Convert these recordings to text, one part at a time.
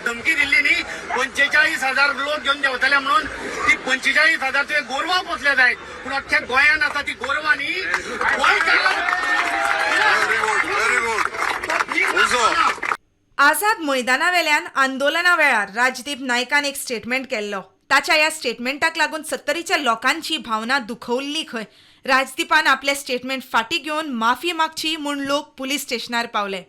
धमकी दिल्ली नी 45,000 लोक घेऊन देवतले म्हणून ती 45,000 ते गोरवां पोचले जायत पूण अख्ख्या गोंयान आसा ती गोरवां नी आझाद मैदाना वेल्यान आंदोलना वेळार राजदीप नायकान एक स्टेटमेंट केल्लो. ताच्या ह्या स्टेटमेंटाक लागून 70च्या लोकांची भावना दुखवल्ली खंय. राजदीपान आपले स्टेटमेंट फाटी घेवन माफी मागची म्हूण लोक पुलीस स्टेशनार पावले.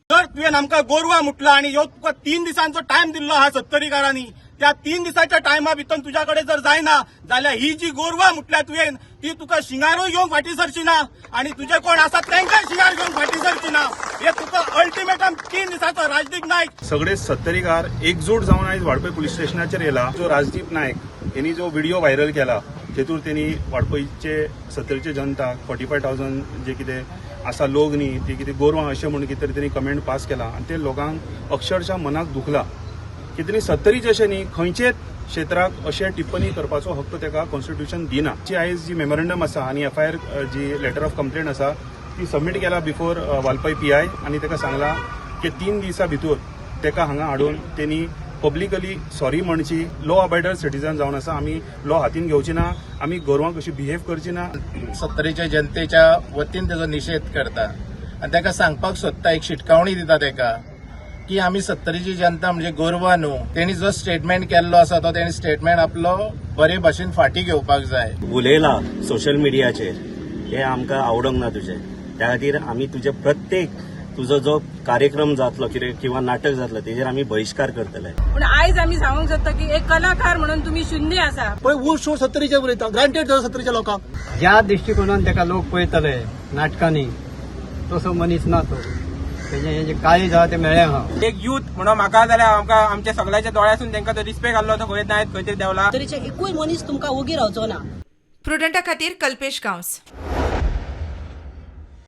जर तुवें आमकां गोरवां म्हटला आनी ह्यो तुका 3 दिसांचो टायम दिल्लो आहा 70कारांनी, त्या 3 दिसाच्या टायमा भितर तुज्या कडेन जर जायना जाल्यार ही जी गोरवां म्हटल्या तुवें ती तुका शिंगारूय घेवंक फाटी सरची ना आनी तुजे कोण आसा तांकां शिंगार घेवंक फाटी सरची ना. हे तुका अल्टिमेटम 3 दिसाचो राजदीप नायक. सगळे 70कार एकजूट जावन आयज वाडपय पुलीस स्टेशनाचेर येला. जो राजदीप नायक यांनी जो व्हिडिओ व्हायरल केला तेतूर त्यांनी वाडपयचे 70चे जनताक 45,000 जे कितें आसा लोक न्ही ती कितें गोरवां अशें म्हणून कितें तरी त्यांनी कमेंट पास केला आनी ते लोकांक अक्षरशः मनाक दुखला की त्यांनी 70चे अशें न्ही खंयचेच क्षेत्राक अशें टिप्पणी करपाचो हक्क ताका कॉन्स्टिट्यूशन दिना. जी आयज जी मेमोरंडम आसा आनी FIR जी लेटर ऑफ कंप्लेंट आसा ती सबमीट केला बिफोर वालपय PI आनी ताका सांगला की 3 दिसां भितर ताका हांगा हाडून त्यांनी पब्लिकली सॉरी म्हणची. लॉ अबायडर सिटीजन जावन आसा आमी लॉ हातीन घेवची ना, आमी गोरवांक अशी बिहेव करची ना. 70च्या जनतेच्या वतीन तेजो निषेध करता आनी ताका सांगपाक सोदता, एक शिटकावणी दिता ताका की आमी 70ची जनता म्हणजे गोरवां न्हू. तेणी जो स्टेटमेंट केल्लो आसा तो तेणी स्टेटमेंट आपलो बरे भाशेन फाटी घेवपाक जाय. उलयला सोशल मिडियाचेर हे आमकां आवडोंक ना तुजें. त्या खातीर आमी तुजे प्रत्येक तुजो जो कार्यक्रम जातलो किंवा नाटक जातलो तेजेर आमी बहिष्कार करतले. पण आयज आमी सांगूंक सोदता की एक कलाकार म्हणून तुम्ही शून्य आसा. पळय वो शो 70चे उलयता, ग्रांटेड 70च्या लोकांक. ज्या दृष्टिकोनान ताका लोक पळयतले नाटकांनी तसो मनीस ना तो. तेजे काळीज आहा ते मेळ्ळें आहा. एक यूथ म्हणून म्हाका जाल्यार आमकां आमच्या सगळ्याच्या दोळ्यासून तांकां तो रिस्पेक्ट आसलो तो खंय नायत खंय तरी देवला. तरीचे एकूय मनीस तुमकां ओगी रावचो ना. प्रुडंटा खातीर कल्पेश गांवस.